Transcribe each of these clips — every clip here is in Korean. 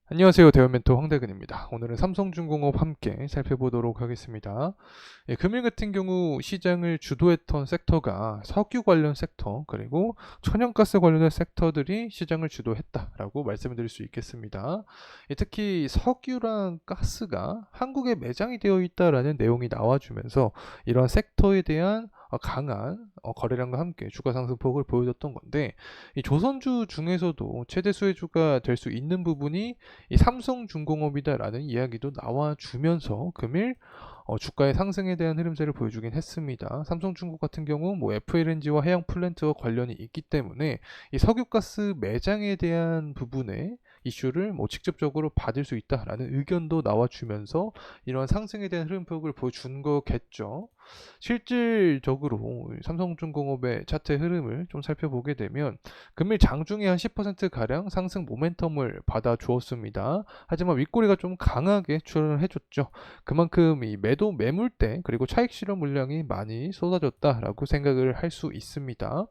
안녕하세요. 대원멘토 황대근입니다. 오늘은 삼성중공업 함께 살펴보도록 하겠습니다. 금일 같은 경우 시장을 주도했던 섹터가 석유 관련 섹터 그리고 천연가스 관련된 섹터들이 시장을 주도했다라고 말씀을 드릴 수 있겠습니다. 특히 석유랑 가스가 한국에 매장이 되어 있다라는 내용이 나와주면서 이러한 섹터에 대한 강한 거래량과 함께 주가 상승폭을 보여줬던 건데, 이 조선주 중에서도 최대 수혜주가 될 수 있는 부분이 이 삼성중공업이다라는 이야기도 나와주면서 금일 주가의 상승에 대한 흐름세를 보여주긴 했습니다. 삼성중공 같은 경우 뭐 FLNG와 해양 플랜트와 관련이 있기 때문에 이 석유가스 매장에 대한 부분에 이슈를 뭐 직접적으로 받을 수 있다라는 의견도 나와주면서 이러한 상승에 대한 흐름폭을 보여준 거겠죠. 실질적으로 삼성중공업의 차트 흐름을 좀 살펴보게 되면 금일 장중에 한 10%가량 상승 모멘텀을 받아 주었습니다. 하지만 윗꼬리가 좀 강하게 출현을 해줬죠. 그만큼 이 매도 매물대 그리고 차익 실현 물량이 많이 쏟아졌다라고 생각을 할 수 있습니다.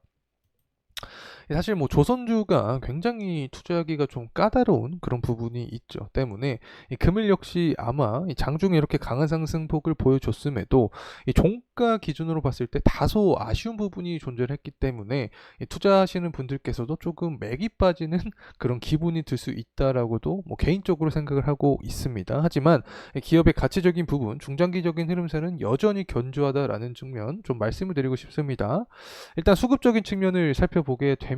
사실 뭐 조선주가 굉장히 투자하기가 좀 까다로운 그런 부분이 있죠. 때문에 이 금일 역시 아마 이 장중에 이렇게 강한 상승폭을 보여줬음에도 이 종가 기준으로 봤을 때 다소 아쉬운 부분이 존재했기 때문에 이 투자하시는 분들께서도 조금 맥이 빠지는 그런 기분이 들 수 있다라고도 뭐 개인적으로 생각을 하고 있습니다. 하지만 이 기업의 가치적인 부분, 중장기적인 흐름세는 여전히 견조하다라는 측면 좀 말씀을 드리고 싶습니다. 일단 수급적인 측면을 살펴보게 되면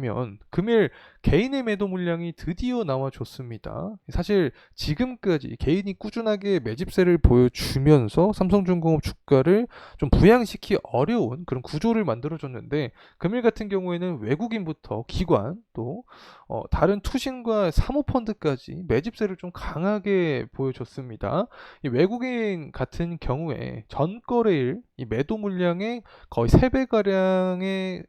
금일 개인의 매도 물량이 드디어 나와줬습니다. 사실 지금까지 개인이 꾸준하게 매집세를 보여주면서 삼성중공업 주가를 좀 부양시키기 어려운 그런 구조를 만들어줬는데, 금일 같은 경우에는 외국인부터 기관 또 다른 투신과 사모펀드까지 매집세를 좀 강하게 보여줬습니다. 이 외국인 같은 경우에 전 거래일 이 매도 물량의 거의 3배가량의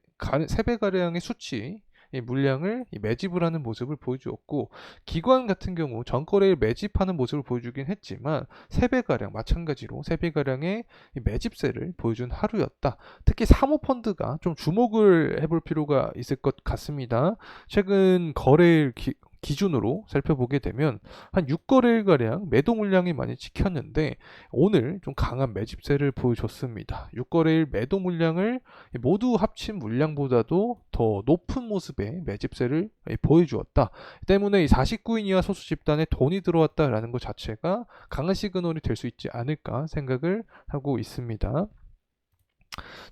수치, 이 물량을 매집을 하는 모습을 보여주었고, 기관 같은 경우 전거래일 매집하는 모습을 보여주긴 했지만 3배가량 마찬가지로 3배가량의 매집세를 보여준 하루였다. 특히 사모펀드가 좀 주목을 해볼 필요가 있을 것 같습니다. 최근 거래일 기준으로 살펴보게 되면 한 6거래일가량 매도 물량이 많이 찍혔는데 오늘 좀 강한 매집세를 보여줬습니다. 6거래일 매도 물량을 모두 합친 물량보다도 더 높은 모습의 매집세를 보여주었다. 때문에 이 49인 이하 소수 집단에 돈이 들어왔다라는 것 자체가 강한 시그널이 될 수 있지 않을까 생각을 하고 있습니다.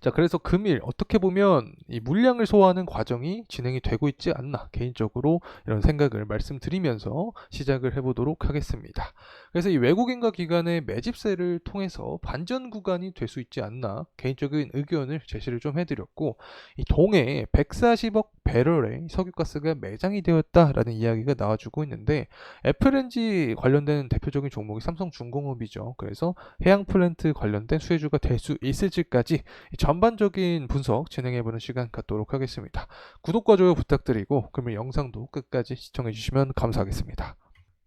자, 그래서 금일 어떻게 보면 이 물량을 소화하는 과정이 진행이 되고 있지 않나 개인적으로 이런 생각을 말씀드리면서 시작을 해보도록 하겠습니다. 그래서 이 외국인과 기관의 매집세를 통해서 반전 구간이 될 수 있지 않나 개인적인 의견을 제시를 좀 해드렸고, 이 동해에 140억 배럴의 석유가스가 매장이 되었다라는 이야기가 나와주고 있는데, FLNG 관련된 대표적인 종목이 삼성중공업이죠. 그래서 해양 플랜트 관련된 수혜주가 될 수 있을지까지 전반적인 분석 진행해보는 시간 갖도록 하겠습니다. 구독과 좋아요 부탁드리고 그러면 영상도 끝까지 시청해주시면 감사하겠습니다.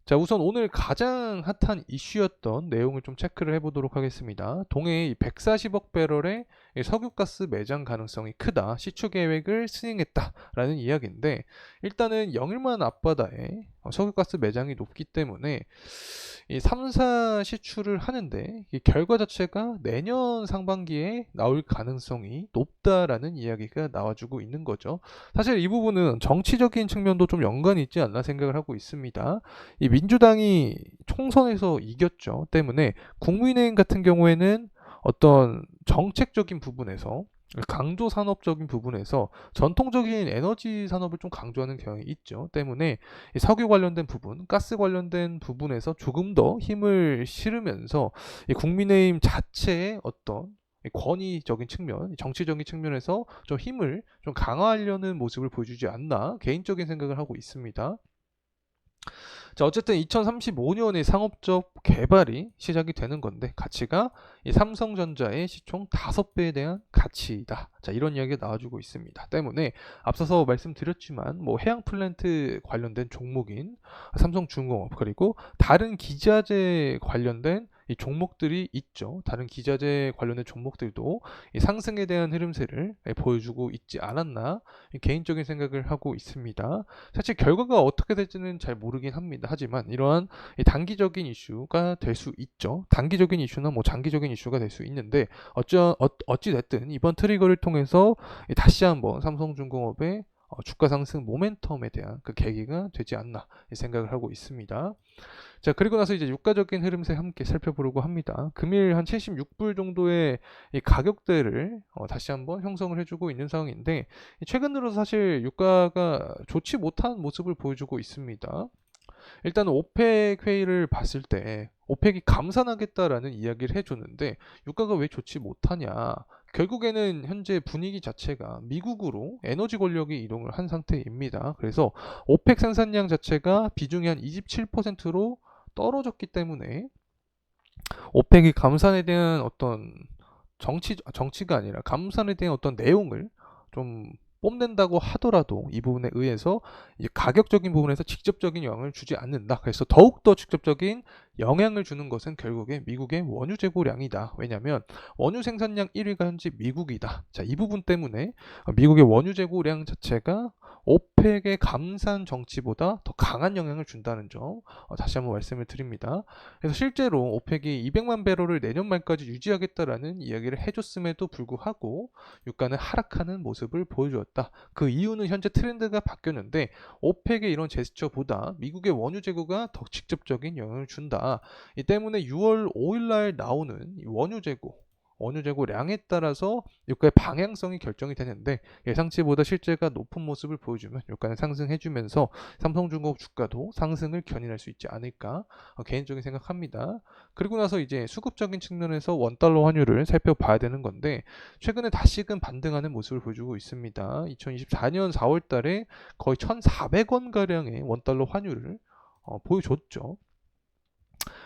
자, 우선 오늘 가장 핫한 이슈였던 내용을 좀 체크를 해보도록 하겠습니다. 동해의 140억 배럴의 석유가스 매장 가능성이 크다, 시추 계획을 승인했다라는 이야기인데, 일단은 영일만 앞바다에 석유가스 매장이 높기 때문에 이 3사 시추를 하는데 이 결과 자체가 내년 상반기에 나올 가능성이 높다라는 이야기가 나와주고 있는 거죠. 사실 이 부분은 정치적인 측면도 좀 연관이 있지 않나 생각을 하고 있습니다. 이 민주당이 총선에서 이겼죠. 때문에 국민의힘 같은 경우에는 어떤 정책적인 부분에서, 강조 산업적인 부분에서 전통적인 에너지 산업을 좀 강조하는 경향이 있죠. 때문에 이 석유 관련된 부분, 가스 관련된 부분에서 조금 더 힘을 실으면서 이 국민의힘 자체의 어떤 권위적인 측면, 정치적인 측면에서 좀 힘을 좀 강화하려는 모습을 보여주지 않나 개인적인 생각을 하고 있습니다. 자, 어쨌든 2035년에 상업적 개발이 시작이 되는 건데, 가치가 이 삼성전자의 시총 5배에 대한 가치이다. 자, 이런 이야기가 나와주고 있습니다. 때문에 앞서서 말씀드렸지만 뭐 해양 플랜트 관련된 종목인 삼성중공업 그리고 다른 기자재 관련된 이 종목들이 있죠. 다른 기자재 관련된 종목들도 이 상승에 대한 흐름세를 보여주고 있지 않았나 개인적인 생각을 하고 있습니다. 사실 결과가 어떻게 될지는 잘 모르긴 합니다. 하지만 이러한 이 단기적인 이슈가 될 수 있죠. 단기적인 이슈나 뭐 장기적인 이슈가 될 수 있는데 어찌 됐든 이번 트리거를 통해서 다시 한번 삼성중공업의 주가 상승 모멘텀에 대한 그 계기가 되지 않나 생각을 하고 있습니다. 자, 그리고 나서 이제 유가적인 흐름세 함께 살펴보려고 합니다. 금일 한 76불 정도의 이 가격대를 다시 한번 형성을 해주고 있는 상황인데, 최근 들어서 사실 유가가 좋지 못한 모습을 보여주고 있습니다. 일단 오펙 회의를 봤을 때 오펙이 감산하겠다라는 이야기를 해줬는데 유가가 왜 좋지 못하냐. 결국에는 현재 분위기 자체가 미국으로 에너지 권력이 이동을 한 상태입니다. 그래서 오펙 생산량 자체가 비중이 한 27%로 떨어졌기 때문에 오펙이 감산에 대한 어떤 정치가 아니라 감산에 대한 어떤 내용을 좀 뽐낸다고 하더라도 이 부분에 의해서 이제 가격적인 부분에서 직접적인 영향을 주지 않는다. 그래서 더욱더 직접적인 영향을 주는 것은 결국에 미국의 원유 재고량이다. 왜냐하면 원유 생산량 1위가 현재 미국이다. 자, 이 부분 때문에 미국의 원유 재고량 자체가 오펙의 감산 정치보다 더 강한 영향을 준다는 점 다시 한번 말씀을 드립니다. 그래서 실제로 오펙이 200만 배럴을 내년 말까지 유지하겠다라는 이야기를 해줬음에도 불구하고 유가는 하락하는 모습을 보여주었다. 그 이유는 현재 트렌드가 바뀌었는데 오펙의 이런 제스처보다 미국의 원유 재고가 더 직접적인 영향을 준다. 이 때문에 6월 5일날 나오는 원유 재고량에 따라서 유가의 방향성이 결정이 되는데 예상치보다 실제가 높은 모습을 보여주면 유가는 상승해주면서 삼성중공업 주가도 상승을 견인할 수 있지 않을까 개인적인 생각합니다. 그리고 나서 이제 수급적인 측면에서 원달러 환율을 살펴봐야 되는 건데 최근에 다시금 반등하는 모습을 보여주고 있습니다. 2024년 4월 달에 거의 1,400원 가량의 원달러 환율을 보여줬죠.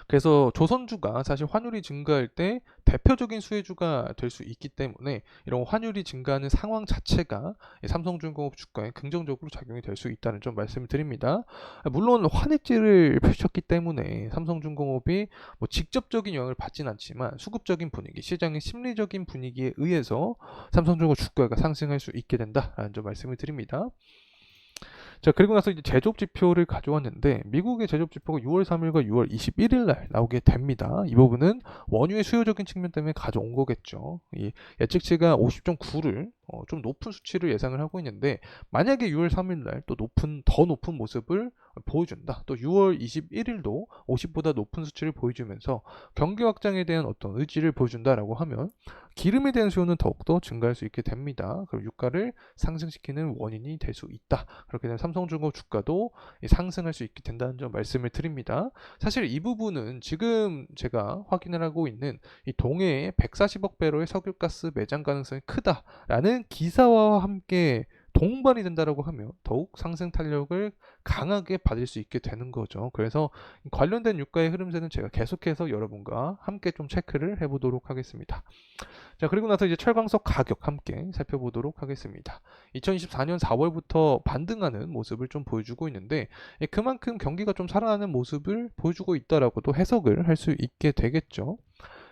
그래서 조선주가 사실 환율이 증가할 때 대표적인 수혜주가 될 수 있기 때문에 이런 환율이 증가하는 상황 자체가 삼성중공업 주가에 긍정적으로 작용이 될 수 있다는 점 말씀을 드립니다. 물론 환해지를 펼쳤기 때문에 삼성중공업이 뭐 직접적인 영향을 받진 않지만 수급적인 분위기, 시장의 심리적인 분위기에 의해서 삼성중공업 주가가 상승할 수 있게 된다라는 점 말씀을 드립니다. 자, 그리고 나서 이제 제조업 지표를 가져왔는데 미국의 제조업 지표가 6월 3일과 6월 21일 날 나오게 됩니다. 이 부분은 원유의 수요적인 측면 때문에 가져온 거겠죠. 이 예측치가 50.9를 좀 높은 수치를 예상을 하고 있는데 만약에 6월 3일 날 또 더 높은 모습을 보여준다. 또 6월 21일도 50보다 높은 수치를 보여주면서 경기 확장에 대한 어떤 의지를 보여준다라고 하면 기름에 대한 수요는 더욱더 증가할 수 있게 됩니다. 그리고 유가를 상승시키는 원인이 될 수 있다. 그렇게 되면 삼성중공업 주가도 상승할 수 있게 된다는 점 말씀을 드립니다. 사실 이 부분은 지금 제가 확인을 하고 있는 이 동해에 140억 배럴의 석유가스 매장 가능성이 크다라는 기사와 함께 동반이 된다라고 하면 더욱 상승 탄력을 강하게 받을 수 있게 되는 거죠. 그래서 관련된 유가의 흐름세는 제가 계속해서 여러분과 함께 좀 체크를 해보도록 하겠습니다. 자, 그리고 나서 이제 철광석 가격 함께 살펴보도록 하겠습니다. 2024년 4월부터 반등하는 모습을 좀 보여주고 있는데 그만큼 경기가 좀 살아나는 모습을 보여주고 있다라고도 해석을 할 수 있게 되겠죠.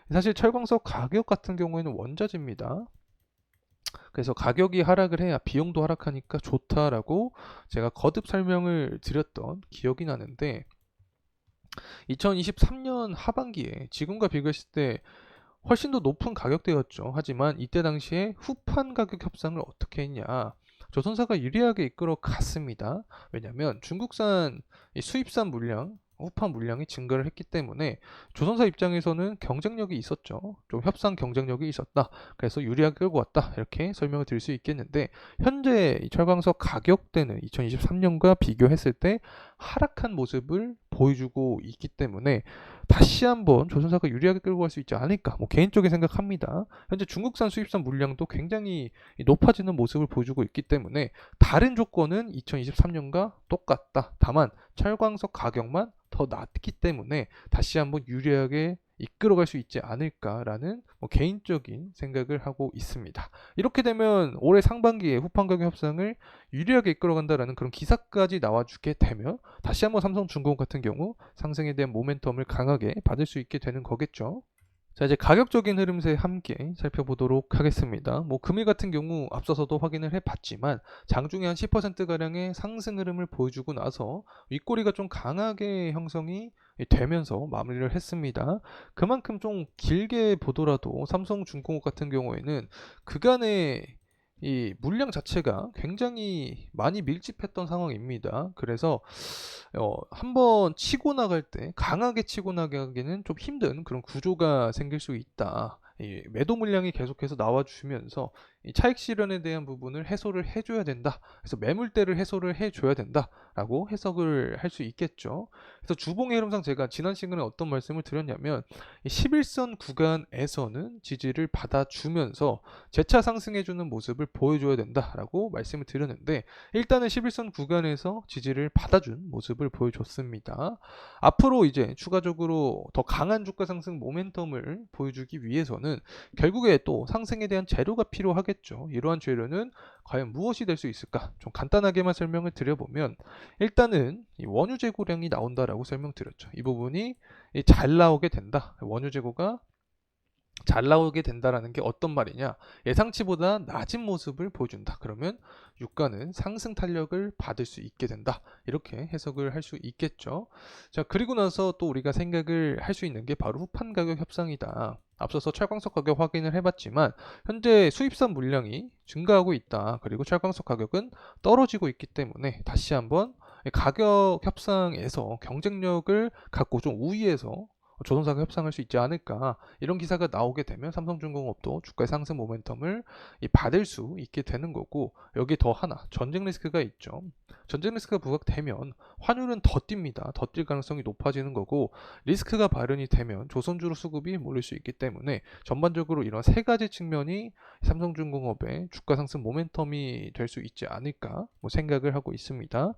사실 철광석 가격 같은 경우에는 원자재입니다. 그래서 가격이 하락을 해야 비용도 하락하니까 좋다라고 제가 거듭 설명을 드렸던 기억이 나는데 2023년 하반기에 지금과 비교했을 때 훨씬 더 높은 가격대였죠. 하지만 이때 당시에 후판 가격 협상을 어떻게 했냐. 조선사가 유리하게 이끌어 갔습니다. 왜냐하면 중국산 수입산 물량, 후판 물량이 증가를 했기 때문에 조선사 입장에서는 경쟁력이 있었죠. 좀 협상 경쟁력이 있었다. 그래서 유리하게 끌고 왔다. 이렇게 설명을 드릴 수 있겠는데 현재 이 철광석 가격대는 2023년과 비교했을 때 하락한 모습을 보여주고 있기 때문에 다시 한번 조선사가 유리하게 끌고 갈 수 있지 않을까 뭐 개인적인 생각합니다. 현재 중국산 수입산 물량도 굉장히 높아지는 모습을 보여주고 있기 때문에 다른 조건은 2023년과 똑같다. 다만 철광석 가격만 더 낮기 때문에 다시 한번 유리하게 이끌어갈 수 있지 않을까라는 개인적인 생각을 하고 있습니다. 이렇게 되면 올해 상반기에 후판 가격 협상을 유리하게 이끌어간다라는 그런 기사까지 나와주게 되면 다시 한번 삼성중공업 같은 경우 상승에 대한 모멘텀을 강하게 받을 수 있게 되는 거겠죠. 자, 이제 가격적인 흐름세 함께 살펴보도록 하겠습니다. 금일 같은 경우 앞서서도 확인을 해봤지만 장중에 한 10%가량의 상승 흐름을 보여주고 나서 윗꼬리가 좀 강하게 형성이 되면서 마무리를 했습니다. 그만큼 좀 길게 보더라도 삼성중공업 같은 경우에는 그간의 이 물량 자체가 굉장히 많이 밀집했던 상황입니다. 그래서 한번 치고 나갈 때 강하게 치고 나가기는 좀 힘든 그런 구조가 생길 수 있다. 이 매도 물량이 계속해서 나와주면서 이 차익 실현에 대한 부분을 해소를 해줘야 된다. 그래서 매물대를 해소를 해줘야 된다라고 해석을 할 수 있겠죠. 그래서 주봉의 흐름상 제가 지난 시간에 어떤 말씀을 드렸냐면 11선 구간에서는 지지를 받아주면서 재차 상승해주는 모습을 보여줘야 된다라고 말씀을 드렸는데 일단은 11선 구간에서 지지를 받아준 모습을 보여줬습니다. 앞으로 이제 추가적으로 더 강한 주가 상승 모멘텀을 보여주기 위해서는 결국에 또 상승에 대한 재료가 필요하겠죠. 이러한 재료는 과연 무엇이 될 수 있을까? 좀 간단하게만 설명을 드려보면 일단은 이 원유 재고량이 나온다라고 설명드렸죠. 이 부분이 잘 나오게 된다. 원유 재고가 잘 나오게 된다라는 게 어떤 말이냐? 예상치보다 낮은 모습을 보여준다. 그러면 유가는 상승 탄력을 받을 수 있게 된다. 이렇게 해석을 할 수 있겠죠. 자, 그리고 나서 또 우리가 생각을 할 수 있는 게 바로 후판 가격 협상이다. 앞서서 철광석 가격 확인을 해봤지만 현재 수입산 물량이 증가하고 있다. 그리고 철광석 가격은 떨어지고 있기 때문에 다시 한번 가격 협상에서 경쟁력을 갖고 좀 우위에서 조선사가 협상할 수 있지 않을까 이런 기사가 나오게 되면 삼성중공업도 주가의 상승 모멘텀을 받을 수 있게 되는 거고 여기 더 하나 전쟁 리스크가 있죠. 전쟁 리스크가 부각되면 환율은 더 뜁니다. 더 뛸 가능성이 높아지는 거고 리스크가 발현이 되면 조선주로 수급이 몰릴 수 있기 때문에 전반적으로 이런 세 가지 측면이 삼성중공업의 주가 상승 모멘텀이 될 수 있지 않을까 생각을 하고 있습니다.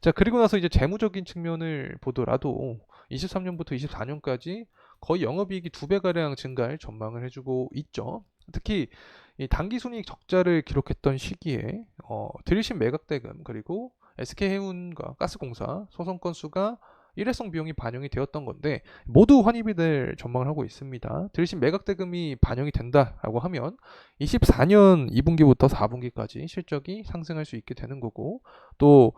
자, 그리고 나서 이제 재무적인 측면을 보더라도 23년부터 24년까지 거의 영업이익이 2배가량 증가할 전망을 해주고 있죠. 특히 이 당기순이익 적자를 기록했던 시기에 들이신 매각대금 그리고 SK해운과 가스공사 소송 건수가 일회성 비용이 반영이 되었던 건데 모두 환입이 될 전망을 하고 있습니다. 들이신 매각대금이 반영이 된다라고 하면 24년 2분기부터 4분기까지 실적이 상승할 수 있게 되는 거고 또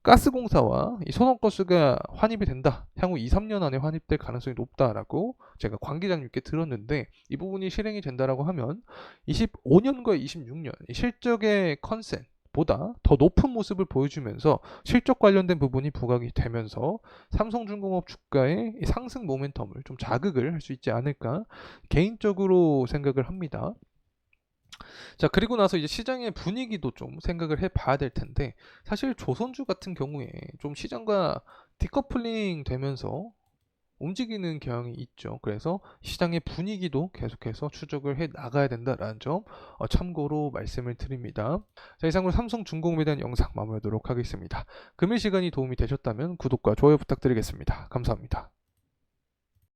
가스공사와 이 소송 건수가 환입이 된다. 향후 2, 3년 안에 환입될 가능성이 높다라고 제가 관 기자님께 들었는데 이 부분이 실행이 된다라고 하면 25년과 26년 실적의 컨센보다 더 높은 모습을 보여주면서 실적 관련된 부분이 부각이 되면서 삼성중공업 주가의 상승 모멘텀을 좀 자극을 할 수 있지 않을까 개인적으로 생각을 합니다. 자, 그리고 나서 이제 시장의 분위기도 좀 생각을 해봐야 될 텐데, 사실 조선주 같은 경우에 좀 시장과 디커플링 되면서 움직이는 경향이 있죠. 그래서 시장의 분위기도 계속해서 추적을 해 나가야 된다라는 점 참고로 말씀을 드립니다. 자, 이상으로 삼성중공업에 대한 영상 마무리하도록 하겠습니다. 금일 시간이 도움이 되셨다면 구독과 좋아요 부탁드리겠습니다. 감사합니다.